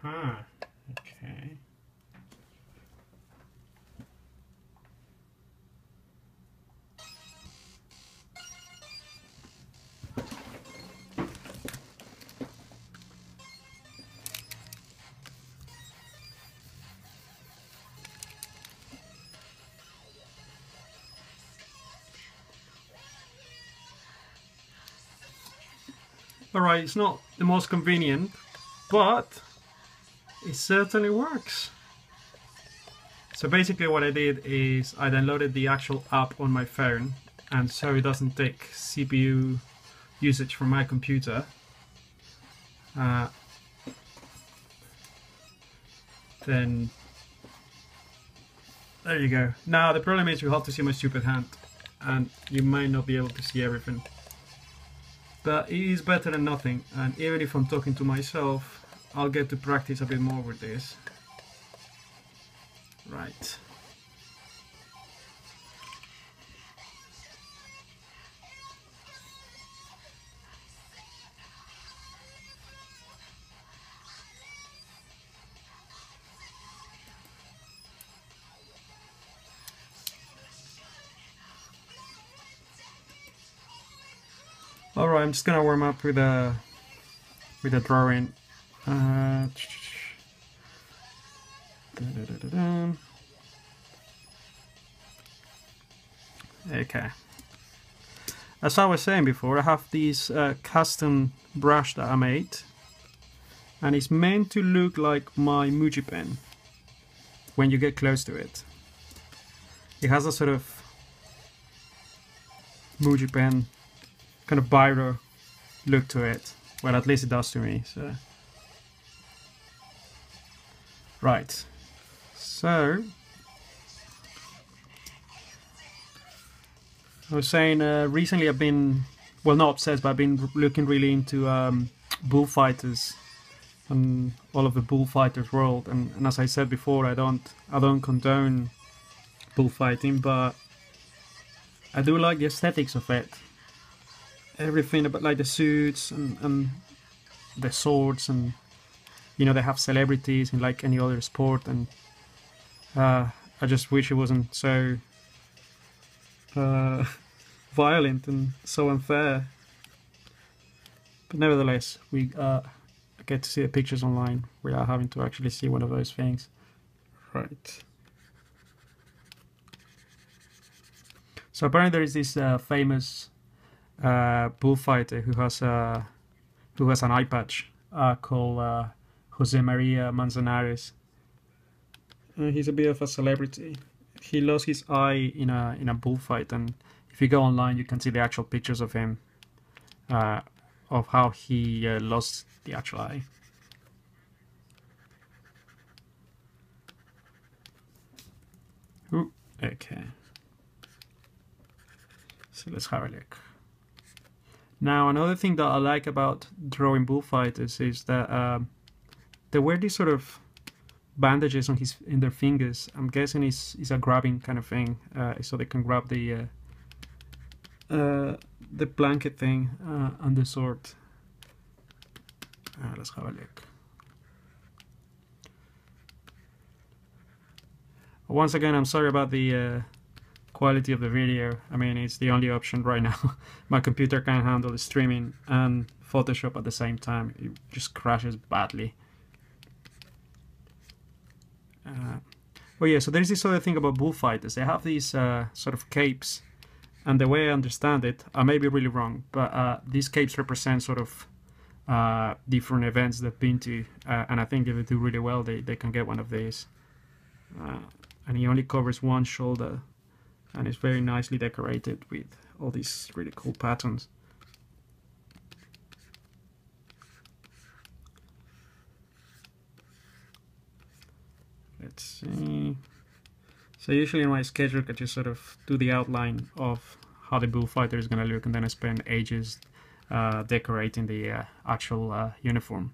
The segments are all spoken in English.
Okay. Alright, it's not the most convenient, but it certainly works. So basically what I did is I downloaded the actual app on my phone, and so it doesn't take CPU usage from my computer. Then there you go. Now the problem is you have to see my stupid hand, and you might not be able to see everything. But it is better than nothing, and even if I'm talking to myself, I'll get to practice a bit more with this. Right. Alright, I'm just gonna warm up with a drawing. Okay. As I was saying before, I have this custom brush that I made, and it's meant to look like my Muji pen when you get close to it. It has a sort of Muji pen kind of biro look to it. Well, at least it does to me. So, right. So I was saying recently I've been, well, not obsessed, but I've been looking really into bullfighters and all of the bullfighters world. And as I said before, I don't condone bullfighting, but I do like the aesthetics of it. Everything about like the suits and the swords, and you know, they have celebrities in like any other sport, and I just wish it wasn't so violent and so unfair. But nevertheless, we get to see the pictures online without having to actually see one of those things. Right. So apparently there is this famous bullfighter who has an eye patch called Jose Maria Manzanares. He's a bit of a celebrity. He lost his eye in a bullfight, and if you go online, you can see the actual pictures of him, of how he lost the actual eye. Ooh, okay. So let's have a look. Now, another thing that I like about drawing bullfighters is that they wear these sort of bandages in their fingers. I'm guessing it's a grabbing kind of thing, so they can grab the blanket thing and the sword. Let's have a look. Once again, I'm sorry about the quality of the video. I mean, it's the only option right now. My computer can't handle the streaming and Photoshop at the same time. It just crashes badly. Oh yeah, so there's this other thing about bullfighters. They have these sort of capes, and the way I understand it, I may be really wrong, but these capes represent sort of different events they've been to, and I think if they do really well, they can get one of these. And he only covers one shoulder, and it's very nicely decorated with all these really cool patterns. Let's see. So usually in my schedule I just sort of do the outline of how the bullfighter is going to look, and then I spend ages decorating the actual uniform.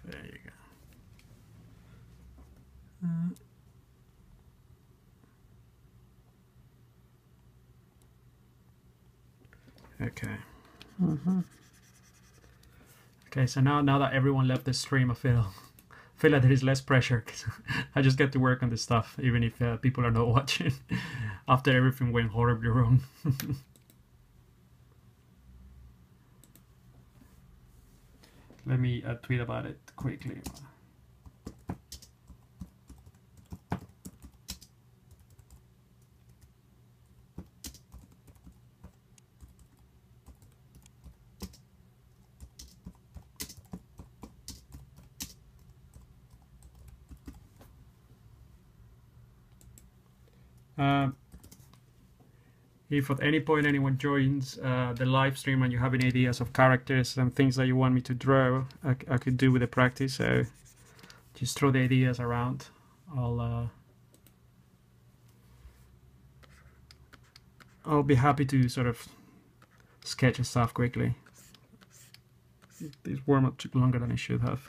There you go. Okay. Okay, so now that everyone left the stream, I feel like there is less pressure. 'Cause I just get to work on this stuff, even if people are not watching. After everything went horribly wrong. Let me tweet about it quickly. If at any point anyone joins the live stream and you have any ideas of characters and things that you want me to draw, I could do with the practice. So just throw the ideas around. I'll be happy to sort of sketch stuff quickly. This warm-up took longer than it should have.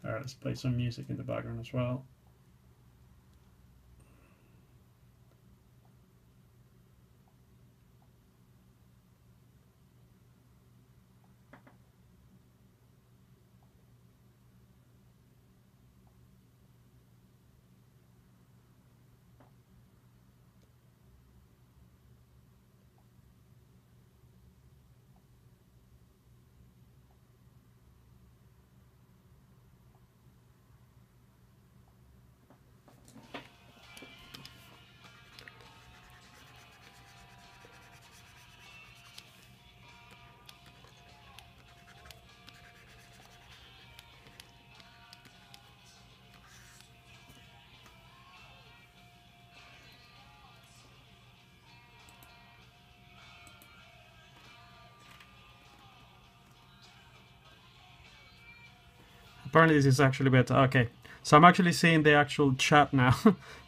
Alright, let's play some music in the background as well. Apparently this is actually better. Okay, so I'm actually seeing the actual chat now.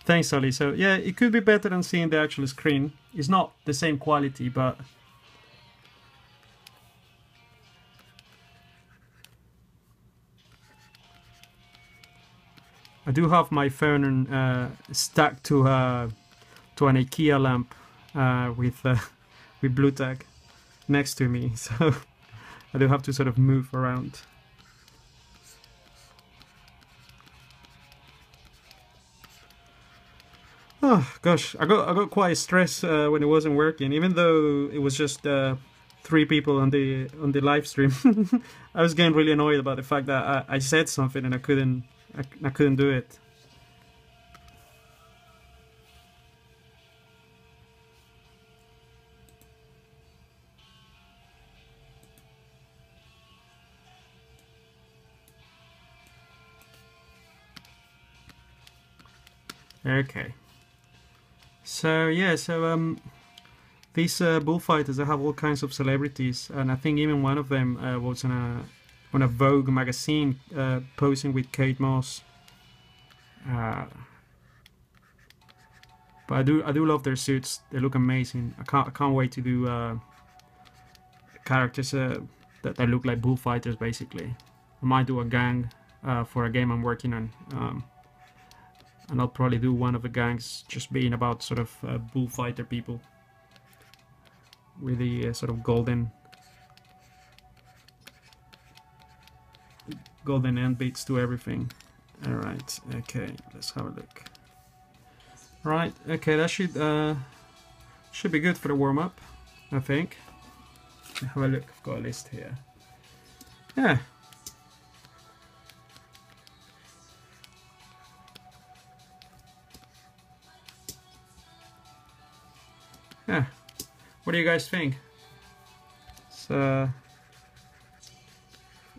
Thanks, Ollie. So yeah, it could be better than seeing the actual screen. It's not the same quality, but I do have my phone stuck to an IKEA lamp with blue tag next to me, so I do have to sort of move around. Oh gosh, I got quite stressed when it wasn't working, even though it was just 3 people on the live stream. I was getting really annoyed about the fact that I said something and I couldn't do it. Okay. So yeah, these bullfighters, they have all kinds of celebrities, and I think even one of them was on a Vogue magazine posing with Kate Moss. But I do love their suits. They look amazing. I can't wait to do characters that look like bullfighters. Basically, I might do a gang for a game I'm working on. And I'll probably do one of the gangs just being about sort of bullfighter people with the sort of golden end beats to everything. Alright, okay, let's have a look. Right, okay, that should be good for the warm-up, I think. Have a look, I've got a list here. Yeah. Yeah, what do you guys think? So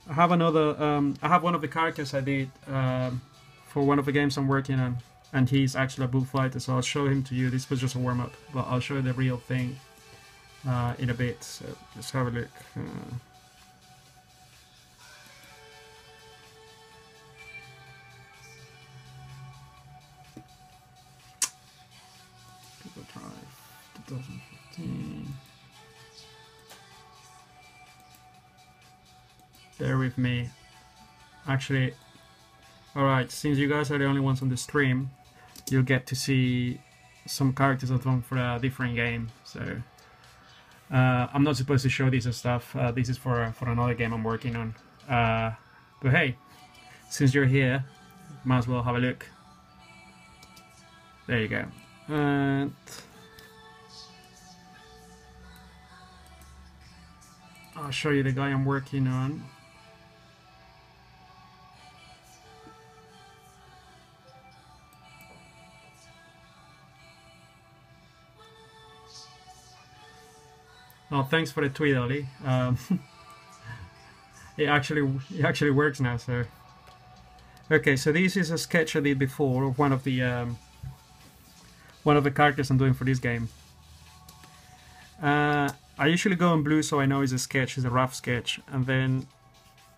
I have another. I have one of the characters I did for one of the games I'm working on, and he's actually a bullfighter. So I'll show him to you. This was just a warm up, but I'll show you the real thing in a bit. So let's have a look. Google Drive 2015. Bear with me. Actually, alright, since you guys are the only ones on the stream, you'll get to see some characters I've done for a different game. So I'm not supposed to show this and stuff. This is for another game I'm working on. But hey, since you're here, might as well have a look. There you go. And I'll show you the guy I'm working on. Oh, thanks for the tweet, Ollie. It actually works now. So, okay, so this is a sketch I did before of one of the characters I'm doing for this game. I usually go in blue, so I know it's a sketch, it's a rough sketch, and then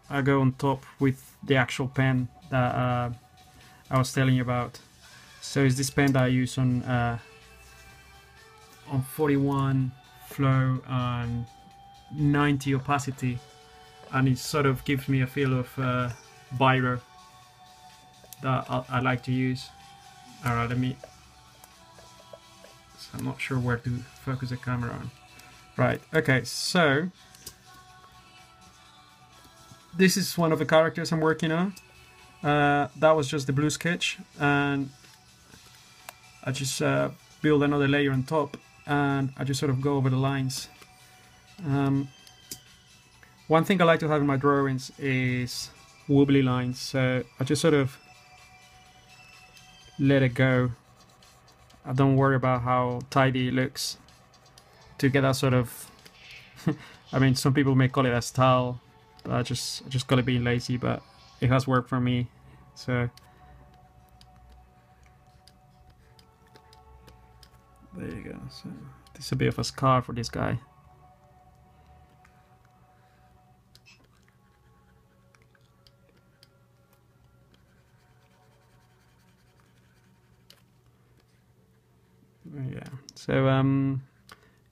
I go on top with the actual pen that I was telling you about. So it's this pen that I use on 41. Flow and 90 opacity, and it sort of gives me a feel of biro that I like to use. Alright, let me. So I'm not sure where to focus the camera on. Right, okay, so this is one of the characters I'm working on. That was just the blue sketch, and I just build another layer on top. And I just sort of go over the lines. One thing I like to have in my drawings is wobbly lines, so I just sort of let it go. I don't worry about how tidy it looks to get that sort of I mean, some people may call it a style, but I just call it being lazy, but it has worked for me. So there you go. So this is a bit of a scar for this guy. Yeah. So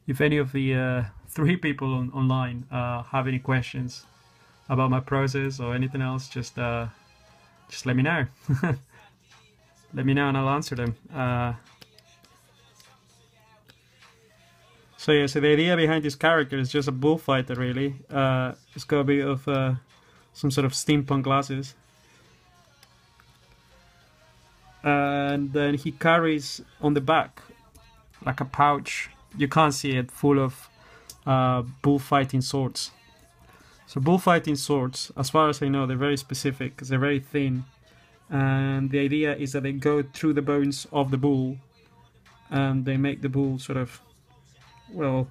if any of the 3 people online have any questions about my process or anything else, just let me know. Let me know and I'll answer them. So yeah, so the idea behind this character is just a bullfighter, really. It's got a bit of some sort of steampunk glasses. And then he carries on the back like a pouch. You can't see it, full of bullfighting swords. So bullfighting swords, as far as I know, they're very specific because they're very thin. And the idea is that they go through the bones of the bull and they make the bull sort of, well,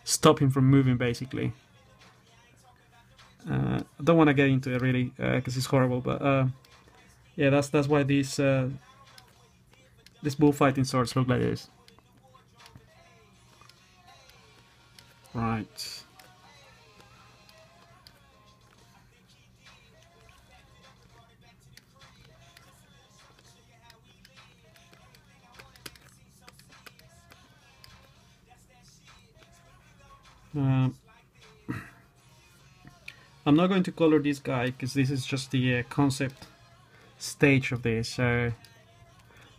stop him from moving, basically. I don't want to get into it really because it's horrible, but yeah, that's why these bullfighting swords look like this. Right. I'm not going to color this guy because this is just the concept stage of this, so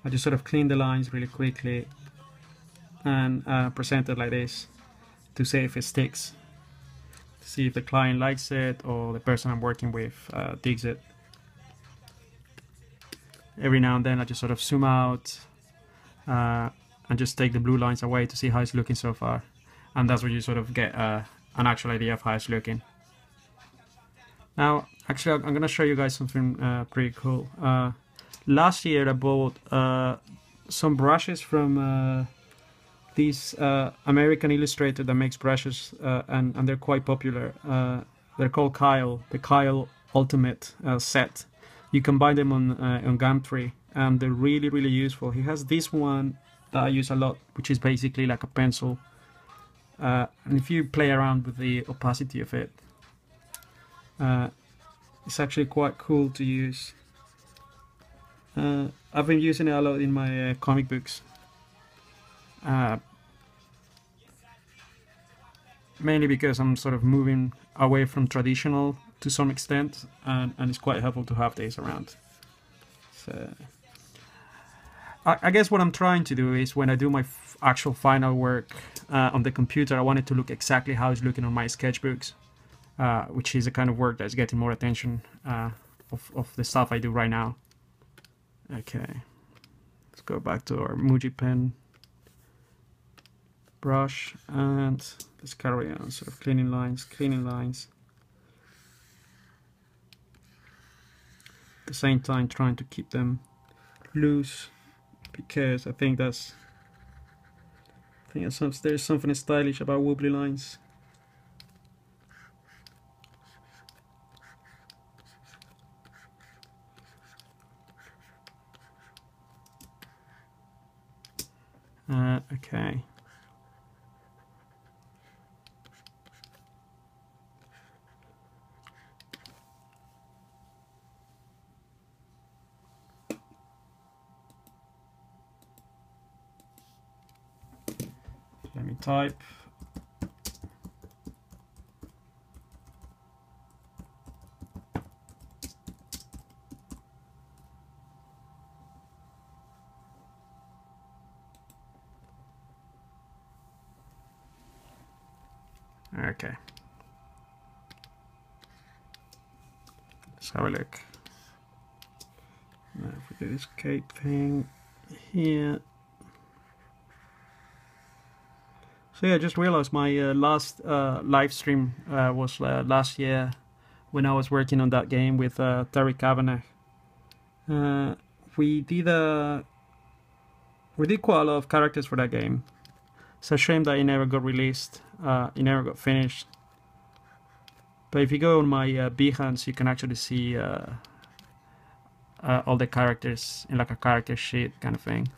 I just sort of clean the lines really quickly and present it like this to see if it sticks, to see if the client likes it or the person I'm working with digs it. Every now and then I just sort of zoom out and just take the blue lines away to see how it's looking so far, and that's where you sort of get an actual idea of how it's looking. Now, actually, I'm going to show you guys something pretty cool. Last year I bought some brushes from this American illustrator that makes brushes, and they're quite popular. They're called Kyle, the Kyle Ultimate set. You can buy them on Gumtree, and they're really, really useful. He has this one that I use a lot, which is basically like a pencil. and if you play around with the opacity of it, it's actually quite cool to use. I've been using it a lot in my comic books, mainly because I'm sort of moving away from traditional to some extent, and it's quite helpful to have this around. So I guess what I'm trying to do is when I do my actual final work on the computer, I want it to look exactly how it's looking on my sketchbooks, which is the kind of work that's getting more attention of the stuff I do right now. Okay, let's go back to our Muji pen brush and let's carry on sort of cleaning lines. At the same time trying to keep them loose, because I think there's something stylish about wobbly lines. Okay. Let me type. Okay. Let's have a look. Now if we do this cape thing here. So yeah, I just realized my last live stream was last year when I was working on that game with Terry Kavanagh. We did quite a lot of characters for that game. It's a shame that it never got released. It never got finished. But if you go on my Behance, you can actually see all the characters in like a character sheet kind of thing.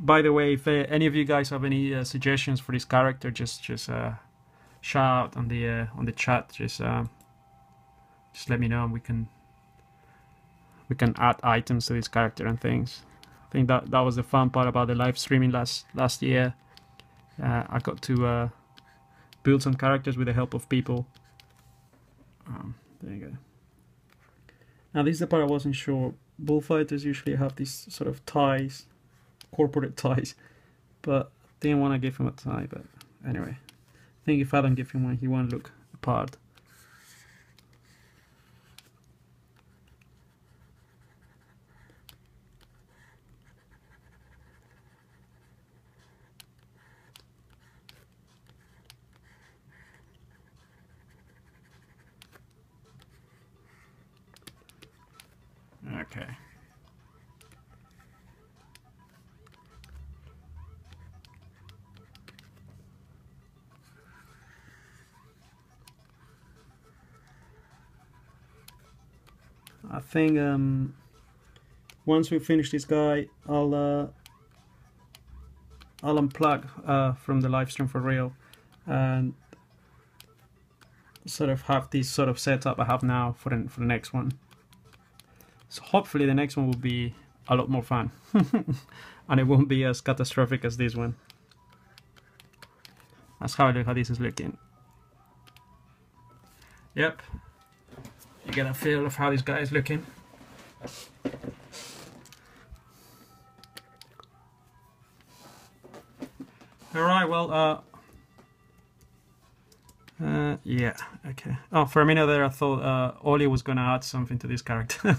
By the way, if any of you guys have any suggestions for this character, just shout out on the chat. Just let me know, and we can add items to this character and things. I think that was the fun part about the live streaming last year. I got to build some characters with the help of people. There you go. Now this is the part I wasn't sure. Bullfighters usually have these sort of ties, corporate ties, but didn't want to give him a tie. But anyway, I think if I don't give him one, he won't look apart. Okay. I think once we finish this guy, I'll unplug from the live stream for real and sort of have this sort of setup I have now for the next one. So hopefully the next one will be a lot more fun and it won't be as catastrophic as this one. Let's have a look how this is looking. Yep, you get a feel of how this guy is looking. Alright, well, yeah, okay. Oh, for a minute there I thought Oli was gonna add something to this character.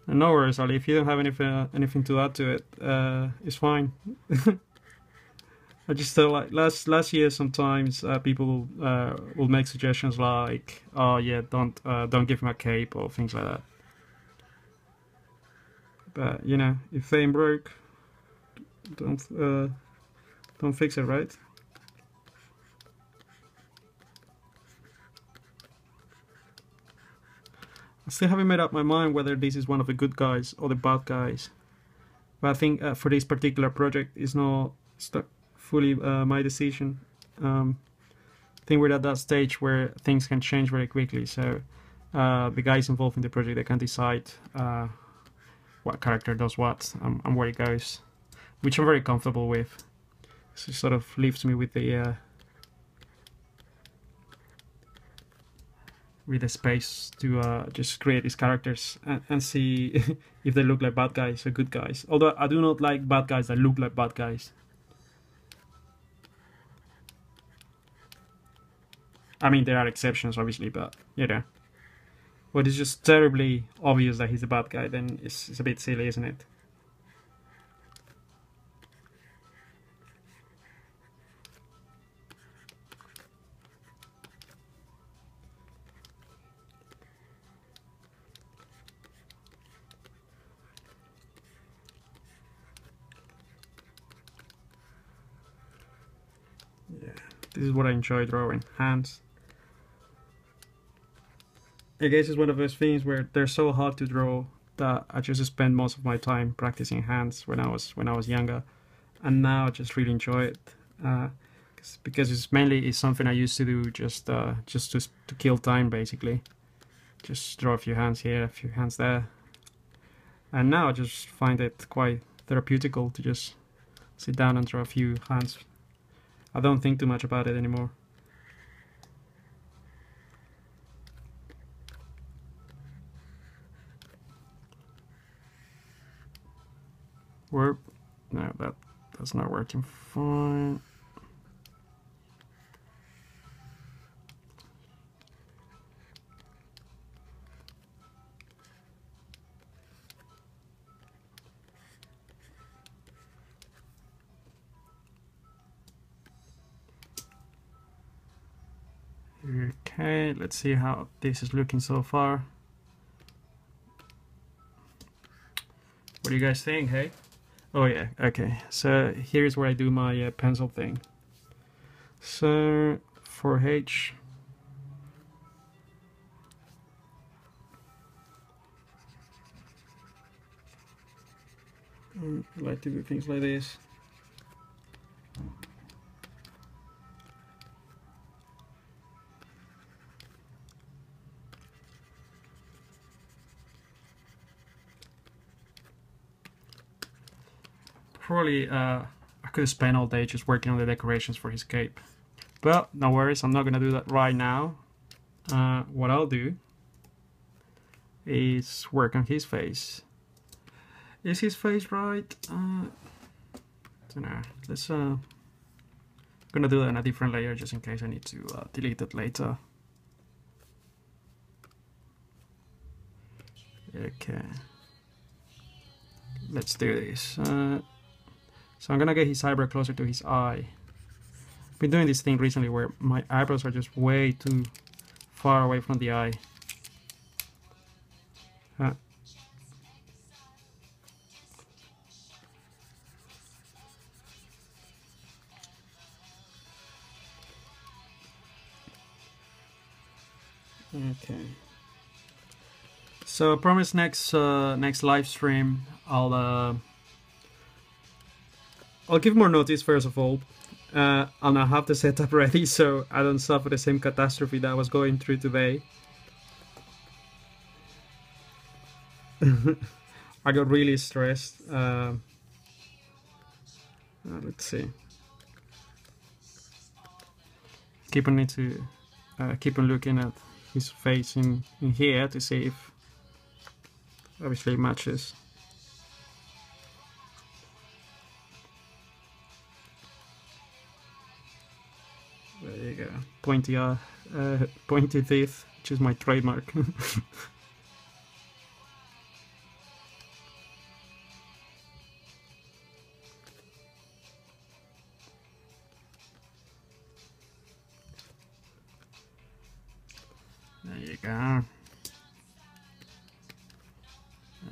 No worries, Oli, if you don't have anything to add to it, it's fine. I just feel like last year sometimes people will make suggestions like, oh yeah, don't give him a cape or things like that. But you know, if they ain't broke, don't fix it, right? I still haven't made up my mind whether this is one of the good guys or the bad guys. But I think for this particular project, it's not fully my decision. I think we're at that stage where things can change very quickly. So the guys involved in the project, they can decide what character does what and where it goes, which I'm very comfortable with. So it sort of leaves me with the space to just create these characters and see if they look like bad guys or good guys. Although I do not like bad guys that look like bad guys. I mean, there are exceptions, obviously, but you know, when it's just terribly obvious that he's a bad guy, then it's a bit silly, isn't it? Yeah, this is what I enjoy drawing, hands. I guess it's one of those things where they're so hard to draw that I just spent most of my time practicing hands when I was younger, and now I just really enjoy it because it's something I used to do just to kill time, basically. Just draw a few hands here, a few hands there, and now I just find it quite therapeutical to just sit down and draw a few hands. I don't think too much about it anymore. No, that's not working fine. Okay, let's see how this is looking so far. What do you guys think, hey? Oh yeah, okay. So here's where I do my pencil thing. So for H, I like to do things like this. Probably I could spend all day just working on the decorations for his cape. But no worries, I'm not gonna do that right now. What I'll do is work on his face. Is his face right? Don't know. Let's gonna do that on a different layer just in case I need to delete it later. Okay. Let's do this. So I'm gonna get his eyebrow closer to his eye. I've been doing this thing recently where my eyebrows are just way too far away from the eye. Okay. So I promise next live stream I'll give more notice first of all. And I'll have the setup ready so I don't suffer the same catastrophe that I was going through today. I got really stressed. Let's see. Keep on looking at his face in here to see if obviously it matches. There you go. Pointy teeth, which is my trademark. There you go.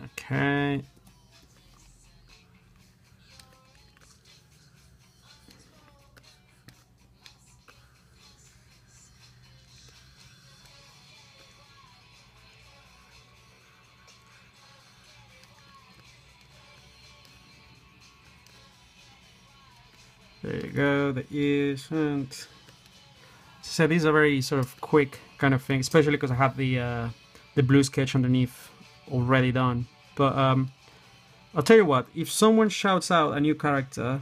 Okay. There you go, the ears, and so these are very sort of quick kind of thing, especially because I have the blue sketch underneath already done. But I'll tell you what, if someone shouts out a new character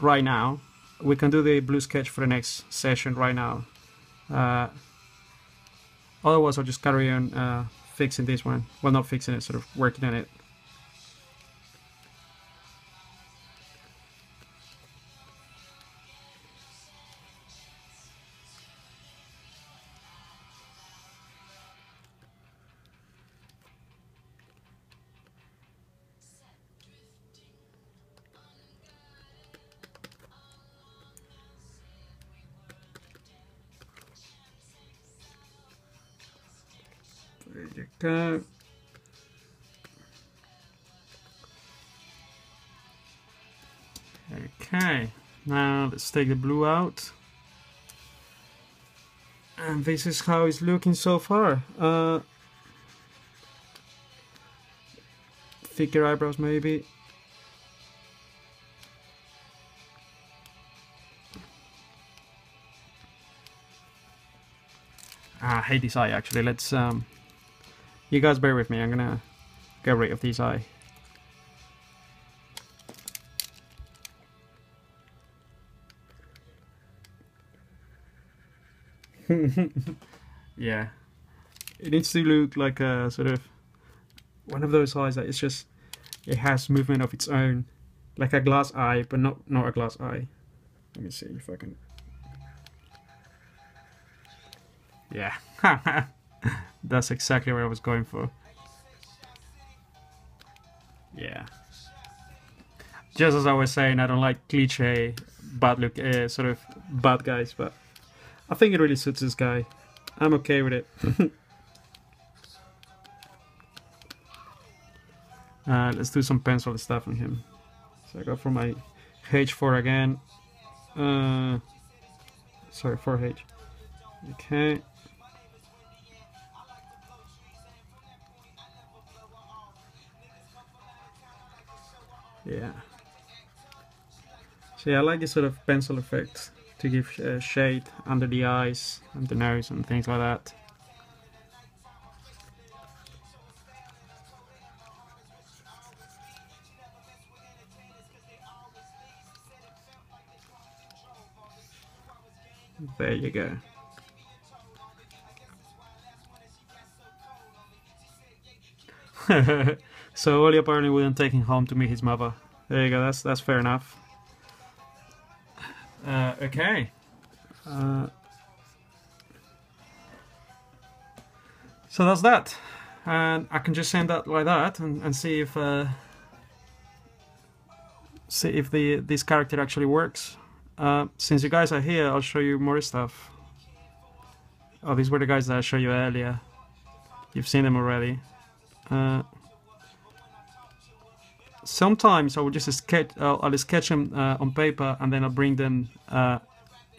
right now, we can do the blue sketch for the next session right now. Otherwise, I'll just carry on fixing this one. Well, not fixing it, sort of working on it. There you go. Okay, now let's take the blue out. And this is how it's looking so far. Thicker eyebrows maybe. I hate this eye actually. Let's you guys bear with me, I'm gonna get rid of this eye. Yeah, it needs to look like a sort of one of those eyes that it's just, it has movement of its own, like a glass eye, but not a glass eye. Let me see if I can. Yeah, that's exactly what I was going for. Yeah, just as I was saying, I don't like cliche bad look sort of bad guys, but I think it really suits this guy. I'm okay with it. Let's do some pencil stuff on him. So I go for my H4 again. Sorry, 4H. Okay. Yeah. So yeah, I like this sort of pencil effect to give shade under the eyes and the nose and things like that. There you go. So Oli apparently wouldn't take him home to meet his mother. There you go, that's fair enough. Okay. So that's that. And I can just send that like that and see if this character actually works. Since you guys are here, I'll show you more stuff. Oh, these were the guys that I showed you earlier. You've seen them already. Sometimes I will just sketch. I'll sketch them on paper, and then I'll bring them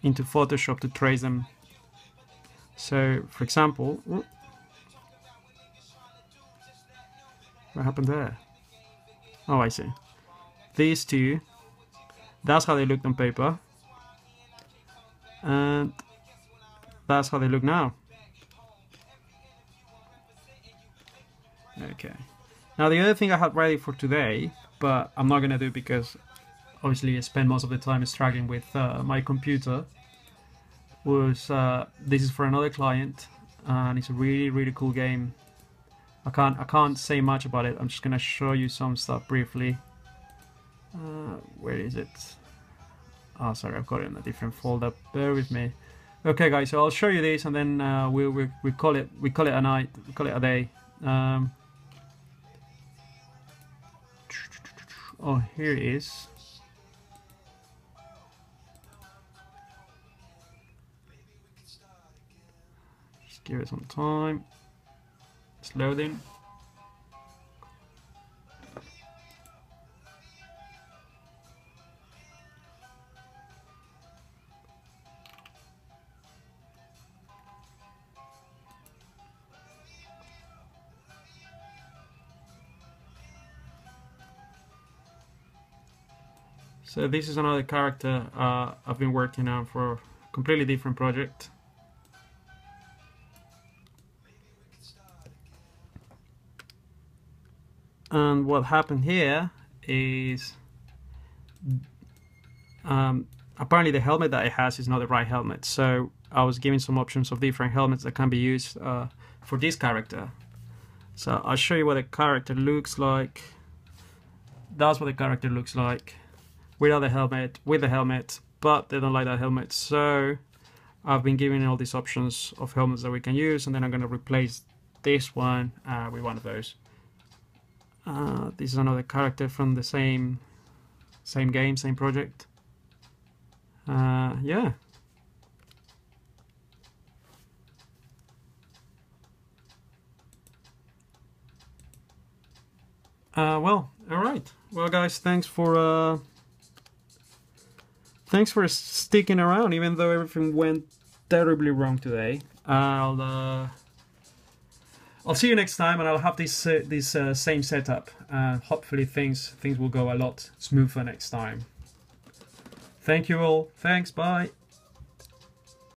into Photoshop to trace them. So, for example, what happened there? Oh, I see. These two. That's how they looked on paper, and that's how they look now. Okay. Now the other thing I had ready for today, but I'm not gonna do because obviously I spend most of the time struggling with my computer, was this is for another client, and it's a really cool game. I can't say much about it. I'm just gonna show you some stuff briefly. Where is it? Oh, sorry, I've got it in a different folder. Bear with me. Okay, guys, so I'll show you this, and then we call it a night. We call it a day. Oh, here it is. Just give it some time. It's loading. So this is another character I've been working on for a completely different project. And what happened here is apparently the helmet that it has is not the right helmet. So I was given some options of different helmets that can be used for this character. So I'll show you what the character looks like. That's what the character looks like without the helmet, with the helmet, but they don't like that helmet. So I've been given all these options of helmets that we can use, and then I'm going to replace this one with one of those. This is another character from the same game, same project. Yeah. Well, all right. Well, guys, thanks for sticking around, even though everything went terribly wrong today. I'll see you next time, and I'll have this same setup. Hopefully, things will go a lot smoother next time. Thank you all. Thanks. Bye.